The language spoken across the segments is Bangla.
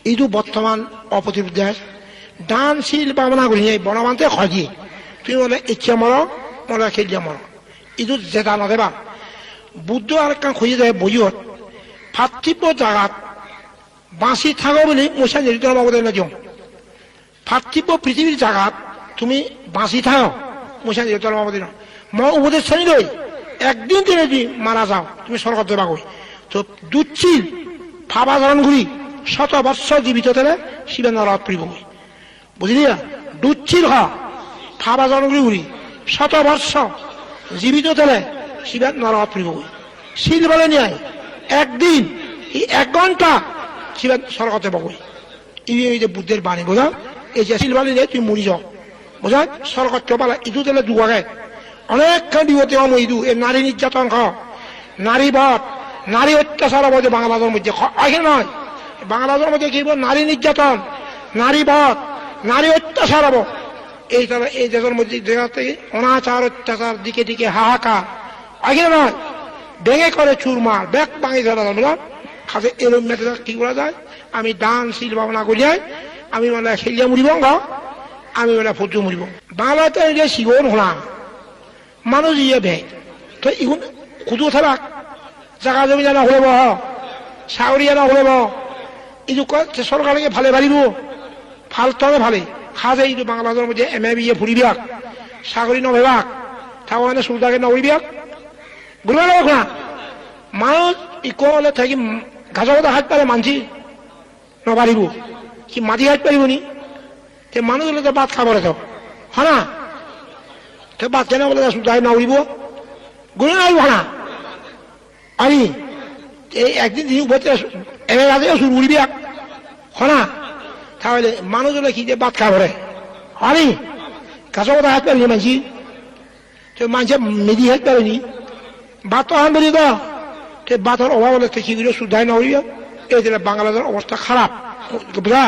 এইটো বৰ্তমান অপ্ৰতিৰোধ দেশ দান শিল বামনা কৰি বনমানতে খজি তুমি বলে ইচ্ছা মর মনে খেলিয়া মর এইটো জেদা নদেবা বুদ্ধ আর কান খুঁজে যায় বইয়ত ভাতৃত্ব জাগাত বাঁচি থাকো বুলি মইছা নিৰ্দিষ্ট বাবদে নাযাওঁ ভাতৃত্ব পৃথিৱীৰ জাগাত তুমি বাঁচি থাকো মইছা নিৰ্দিষ্ট বাবদে ন মই উপদেশ শ্ৰেণী লৈ একদিন দিনে যদি মারা যাও তুমি স্বর্গত যাবাগৈ তো দুচ্ছিল ভাবাচরণ ঘুরি 100 বৎসর জীবিত থাকলে শিবে নরক পড়িবগৈ বুঝলি দুচ্ছিল ভাবাচরণ ঘুরি 100 বৎসর জীবিত থাকলে শিবে নরক পড়িবগৈ শিল বলে নিয়ে একদিন 1 ঘন্টা শিবে স্বর্গত যাবাগৈ এই যে বুদ্ধের বাণী বোঝা এই যে শিল বলে নিয়ে তুমি মরি যাও বোঝা স্বর্গত যাবালে ইটো তাহলে দুয়াগে অনেকখান বিপদে ইদু এই নারী নির্যাতন নারী বধ নারী অত্যাচার হবে বাংলাদেশের মধ্যে নয় বাংলাদেশের মধ্যে কি নারী নির্যাতন নারী বধ নারী অত্যাচার হব এই দেশের মধ্যে অনাচার অত্যাচার দিকে দিকে হাহাকার আগে নয় ভেঙে করে চুরমার ব্যাগ ভাঙি ধরা যাবে না খাতে এরম মেয়েদের কি করা যায় আমি দান শিল ভাবনা করিয়াই আমি মানে খেলিয়া মরিব আমি মানে ফুটু মরিব বাংলাতে শিবন হলাম মানুষ ইয়ে বে তো ইগুন খুদু থাক জায়গা জমি জানা হলে চাকরি জানা হলে এই সরকারকে ভালে পারিব ভাল তবে ভালে খাজে এই বাংলাদেশের মধ্যে এম এ বিয়ে ফুরিবাক চাকরি নভেবাক তাহলে সুদাকে নকরিবাক বুঝবে না মানুষ ইকলে থাকি গাছা কথা হাত পারে মানছি নপারিব কি মাটি হাত পারিব নি মানুষ হলে তো ভাত খাবলে তো হয় না ভাত কেন বলে সুদায় নকরিব গুলো নাই ভাড়া আমি এই একদিন দিন উপরে এনে রাজে শুরু উড়িবি হনা তাহলে মানুষ হলে কি যে ভাত খাবরে আমি গাছের কথা হাত পারিনি মানছি তো মানুষে মেদি হাত পারেনি ভাত তো আন বলি তো ভাতের অভাব হলে কি করে সুদায় নকরিব এই যে বাংলাদেশের অবস্থা খারাপ বুঝা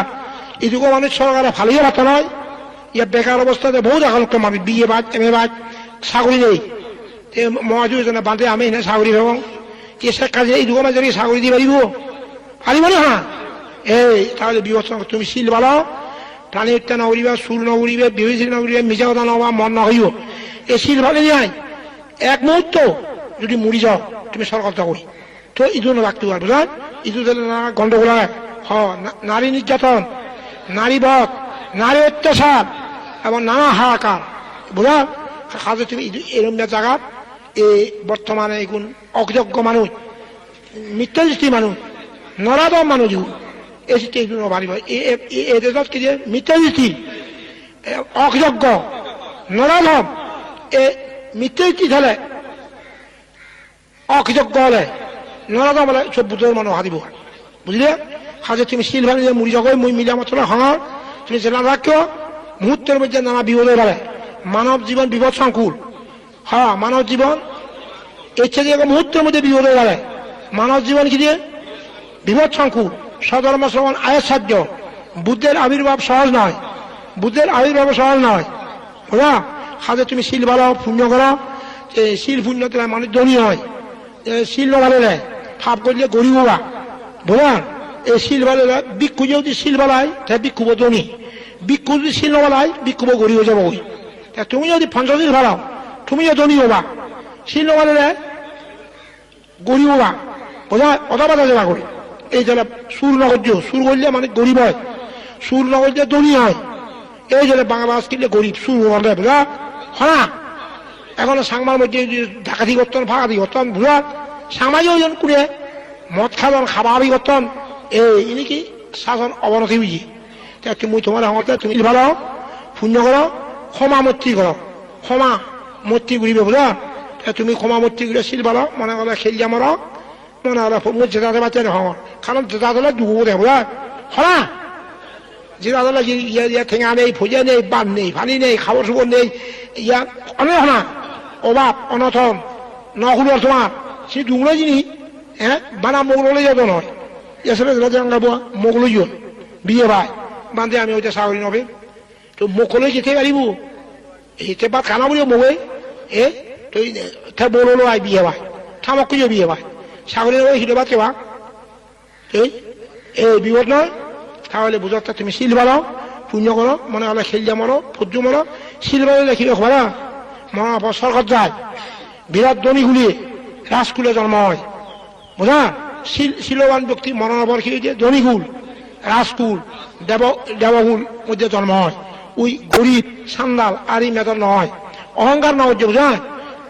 এটুকু মানুষ সরকারে ভালোই ভাত নয় ইয়ার বেকার অবস্থাতে বহু দেখা লোক মানুষ বিয়ে বাদ এম এ বাদ চাকরি নেই মহাজু এজনে বাঁধে আমি এনে চাকরি ভাব এসে কাজে এই দুটো মাঝে চাকরি দিয়ে পারিব পারিব না হ্যাঁ এই তাহলে বিবেচনা তুমি শিল বালাও প্রাণী হত্যা নকরিবা চুর নকরিবে বিবেচনা নকরিবে মিছা কথা নবা মন নকরিব এই শিল ভালে যায় এক মুহূর্ত যদি মরি যাও তুমি সরকার যাবই তো ইটো রাখতে পারবো না ইটো গন্ডগোল নারী নির্যাতন নারী বধ নারী অত্যাচার এবং নানা হাহাকার বুঝা কাজে তুমি এরম জায়গা এই বর্তমানে এগুন অযোগ্য মানুষ মিথ্যা দৃষ্টি মানুষ নরাদম মানুষ এই চিঠি এগুলো নভারিব এই দেশত কি যে মিথ্যা দৃষ্টি অযোগ্য নরাদম এই মিথ্যা দৃষ্টি থাকলে অযোগ্য হলে নরাদম হলে সব বুদ্ধের মানুষ হারিব বুঝলে কাজে তুমি শিল ভাঙি মুড়ি জগয় মই মিলা মাত্র হাঙর তুমি জেলা রাখিও মুহূর্তের মধ্যে নানা বিপদ হয়ে পারে মানব জীবন বিপদ সংকুল মানব জীবন ইচ্ছে দিয়ে মুহূর্তের মধ্যে বিপদ হয়ে পারে মানব জীবন কি দিয়ে বিপদ সংকুল সধর্ম শ্রবণ আয়ের সাধ্য বুদ্ধের আবির্ভাব সহজ নয় বুদ্ধের আবির্ভাব সহজ নয় বুঝা কাজে তুমি শিল ভালো পুণ্য করো শিল পুণ্য তোলা মানুষ ধনী হয় শিল ভালে ভাব করলে গরিব হবা বুঝা এই শিল ভালে ভিক্ষু যদি শিল বালায় তাহলে ভিক্ষুব ধনী ভিক্ষু যদি শিল নবালায় ভিক্ষুব গরিব হয়ে যাবো তুমি যদি 50 দিন ভাড়াও তুমি ধনী হবা শিল নবালে গরিব হবা বোঝা কথা বাধা যাবা করে এই জেলা সুর নগর্য সুর করলে মানে গরিব হয় সুর নগর্য ধনী হয় এই জেলা বাংলাদেশ কিনলে গরিব সুর হলে বোঝা হ্যাঁ এখন সাংমার মধ্যে ডাকাতি করতেন ফাঁকাতি করতেন বুঝা সামাজিক ওজন করে মদ খাজন খাবাবি করতেন এই নাকি শাসন অবনতি বুঝি তুমি তোমার হতে তুমি ভালো পুণ্য করো ক্ষমা মূর্তি করো ক্ষমা মূর্তি ঘুরিবে বোঝা তুমি ক্ষমা মূর্তি ঘুরে শিল ভালো মনে করলে খেলিয়া মরো মনে হলে জেতাতে পারছে না কারণ জেতা হলে ডুবো দেয় বোঝা হ্যাঁ জেতা হলে ইয়া ঠেঙা নেই ভুজা নেই বান নেই পানি নেই খাবার সুবর নেই ইয়া অনেক না অভাব অনথন নকুলোর তোমার সে ডুবলো জিনিস হ্যাঁ বানা মোগলে যেত নয় এসে রাজাঙ্গা মোগলো জন বিয়ে ভাই বান্ধে আমি ওইটা চাকরি নবে তো মোকলে যেতে পারিব এতে বা খানা বলিও মোগে তো বলো আই বিয়ে ভাই থামক বিয়ে ভাই চাকরি নবে হিরে বা কেবা এই বিপদ নয় তাহলে বুঝতে তুমি শিল বাড়াও পুণ্য করো মনে হলে খেলিয়া মরো ফজ্জু মরো শিল বাড়ালে কি খবরা মরার পর সরকার যায় বিরাট ধনীগুলি রাজকুলে জন্ম হয় বুঝা শিলবান ব্যক্তি মরার পর কি হয়েছে ধনীকুল রাজকুল দেবকুল মধ্যে জন্ম হয় ওই গরিব সান্দাল আরি মেদর নয় অহংকার না হচ্ছে বুঝা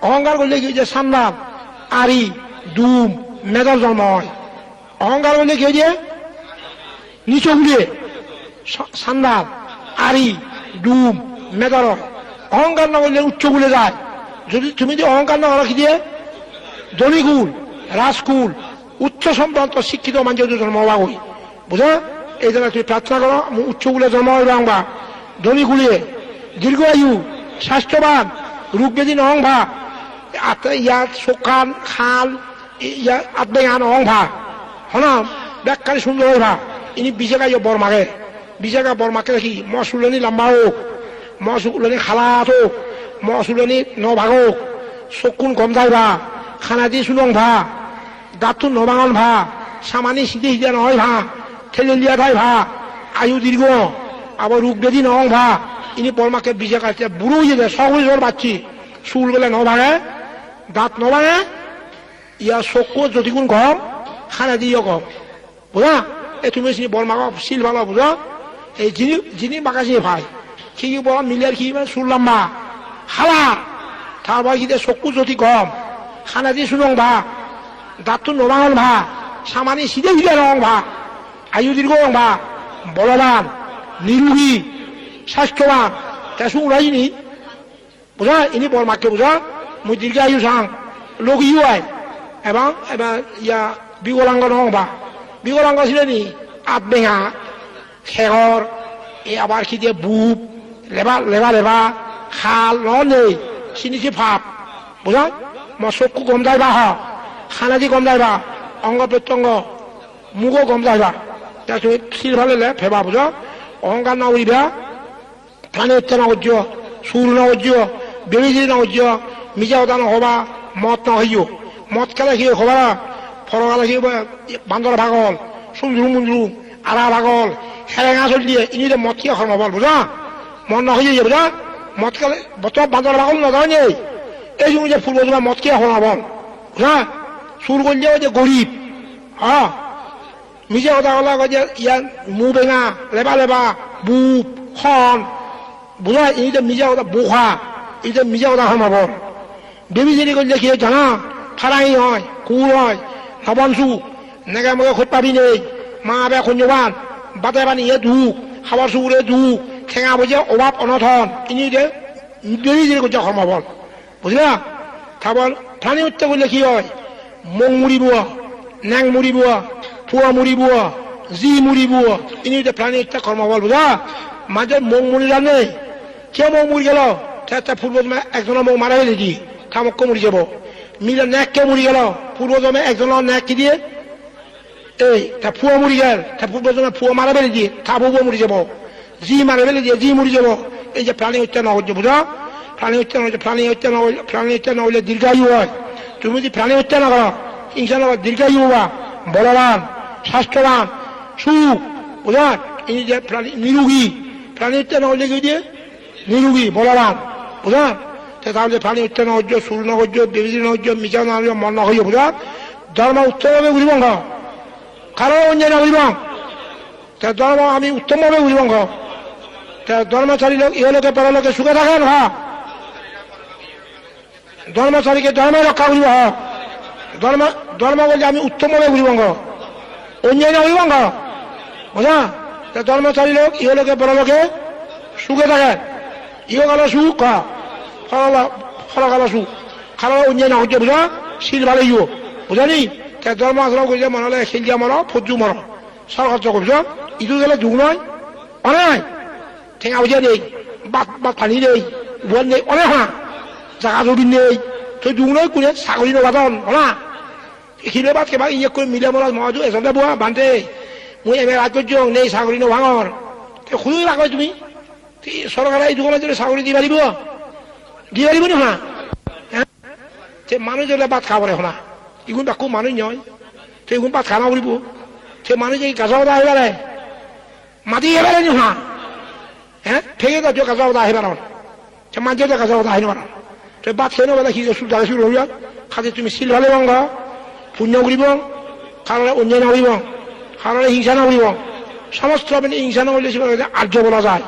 অহংকার করলে কি হয়েছে সান্দাল আরি দুম মেদর জন্ম হয় অহংকার করলে কি হয়েছে নিচু গুলিয়ে সান্দাল আরি ডুম মেদর হয় অহংকার না করলে উচ্চ গুলে যায় যদি তুমি যদি অহংকার না রাখি দিয়ে ধনীকুল রাজকুল উচ্চ সম্ভ্রান্ত শিক্ষিত মানুষ জন্ম হওয়া হই বুঝা এই জন্য তুমি প্রার্থনা করো উচ্চ গুলে জন্ম হইবা আমরা ধনীকুলে দীর্ঘ আয়ু স্বাস্থ্যবান রোগ ব্যাধি নহং ভা ইয়াত চোখান খাল ইয়া আত্মেগান নহং ভা হনা ব্যাখ্যানি সুন্দর হইবা ইনি বিজেগা ইয়ে বরমাকে বিজেগা বরমাকে দেখি মসুলনি লম্বা হোক মসুলনি খালাত হোক মসুলনি নভাগ হোক চকুন গম যাইবা খানা দি চুলং ভা দাঁতটো নবাঙন ভা সামানি সিধে সিধে নহয় ভা ঠেলেলিয়া ঠাই ভা আয়ু দীর্ঘ আবার রোগ ব্যাধি নহং ভা ইনি বরমাকে বিজেগা বুড়ো হয়ে যায় সব হয়ে বাচ্চি চুল গেলে নভাঙে দাঁত নভাঙে ইয়া চকু যদি কোন গম খানা দিয়ে গম বুঝা এই তুমি বরমাক শিল ভালো বুঝো এই যিনি বাঁকাছি ভাই কি বল মিলিয়ার কি চুল লম্বা খালা তারপর কি চকু যদি গম খানা দিয়ে শুনং ভা দাঁতটো নবাঙন ভা সামানি সিধে সিধে রং ভা আয়ু দীর্ঘ রং ভা বলবান নিরোগী স্বাস্থ্যবান তেসু উড়াইনি বুঝা ইনি বরমাকে বুঝা মুই দীর্ঘ আয়ু চাং লোক ইউ আয় এবং এবার ইয়া বিকলাঙ্গ নং ভা বিকলাঙ্গ ছিল নি আতবেঙা খেগর এই আবার কি দিয়ে বুপ লেবা লেবা লেবা খাল নেই চিনিছি ভাব বুঝা মই চকু গম যাইবা হ খানা দি গম যাইবা অঙ্গ প্রত্যঙ্গ মুখও গম যাইবা তুমি শিল ভালে ফেবা বুঝো অহংকার না উড়িবা প্রাণী হত্যা না করছ সুর না করছ বেবিজিরি না করছ মিজা কথা নহবা মদ না হইও মদ খেলে কি হবা ফরকালে কি বান্দর ভাগল সুন্দরু মুন্দরু আড়া ভাগল হেরেঙা চল দিয়ে ইনি মদ খেয়ে খরম হবল বুঝা মন না হয়ে বুঝা মদ খেলে বর্তমান বান্দর ভাগল নয় নেই এই জন্য যে ফুল তোমার মদ খেয়ে খরম হবল বুঝা সুর করলে যে গরিব হ্যাঁ মিজা কথা কলা যে ইয়ার মু বেঙা লেবা লেবা বুপ খন বুঝা এই যে মিজা কথা বোখা এই যে মিজা কথা খরম হবল বেবিজিরি করলে কি জানা ফারাঙি হয় কুর হয় নবনসু নেগে মগে খোঁজ পাবি নেই মা বে খঞ্জবান বাতে পানি এ ধুক খাবার চুকুরে ধুক ঠেঙা বুঝে অভাব অনথন ইনি যে বেবিজিরি করছে খরম হবল বুঝলা তারপর প্রাণী হত্যা করলে কি হয় মং মুড়িব ন্যাং মুড়িব ফুয়া মুড়িব জি মুড়িব ইনি প্রাণী হত্যা কর্ম বল বুঝা মাঝে মং মুড়ি জানে কে মৌ মুড়ি গেল পূর্বজমে একজনের মৌ মারা গেলে কি থামক্য মুড়ি যাব মিলে ন্যাক কে মুড়ি গেল পূর্বজমে একজনের ন্যাক কি দিয়ে এই তা ফুয়া মুড়ি গেল তা পূর্বজমে ফুয়া মারা বেলে দিয়ে থাবুব মুড়ি যাব জি মারা বেলে দিয়ে জি মুড়ি যাব এই যে প্রাণী হত্যা না হচ্ছে বুঝা প্রাণী হত্যা না হচ্ছে প্রাণী হত্যা না হলে দীর্ঘায়ু হয় তুমি যদি প্রাণী হত্যা না করো ইনশাল্লাহ দীর্ঘায়ু হবা বলবান স্বাস্থ্যবান সুখ বুঝা ইনি যে প্রাণী নিরোগী প্রাণী হত্যা না হলে কি দিয়ে নিরোগী বলবান বুঝা তাহলে প্রাণী হত্যা না হচ্ছে সুর না হচ্ছে বেবিজি না হচ্ছে মিচা না হচ্ছে মন না হইব বুঝা ধর্ম উত্তমভাবে বুঝিব কারো অন্যায় না বুঝিব ধর্ম আমি উত্তমভাবে বুঝিব ধর্মচারী লোক ইহলোকে পরলোকে সুখে থাকেন হ্যাঁ ধর্মচারীকে ধর্ম রক্ষা করিব ধর্ম বলছে আমি উত্তমভাবে বুঝিব অন্যায় না বুঝিব বুঝা ধর্মচারী লোক ইহলোকে পরলোকে সুখে থাকে ইহকালে সুখ ফলকালে সুখ খালো অন্যায় না হচ্ছে বুঝা শিল ভালো ইও বুঝানি ধর্ম আচরণ কৰিলে মনলে খেলিয়া মর ফজ্জু মর সব খরচ করছ ইটো গেলে যুগ নয় অনেক ঠেঙা বুঝিয়া নেই বাত পানি নেই বোন নেই অনেক হা জাগা জমি নেই তুই যুগ নয় কোনে চাকরি নবাদন হলা এইখিনি বাদ কেবা ইয়ে কৰি মিলে মনত মজু এজনে বোৱা বান্ধে মই এম এ রাজ করছ নেই চাকরি নভাঙর খুঁজে রাখো তুমি সরকার এই দোকানে যদি চাকরি দি পারিব নি হা মানুষ যেগুলো ভাত খাবরে হনা ইগুন বাকু মানুষ নয় তো এগুন ভাত খানা উড়িব সে মানুষ এই গাছা কথা আহিবারে মাতি এবারে নি হা হ্যাঁ থেকে তো কাজ আহিব মাঝে কাজ আহিব তো বাদ খেয়ে নেবে কি সুদাকে শুরু হইয়া খাতে তুমি শিল ভালে বঙ্গ পুণ্য করিব কারণে অন্যায় নকরিব কারণে হিংসা নকরিব সমস্ত হিংসা নকরিলে আর্য বলা যায়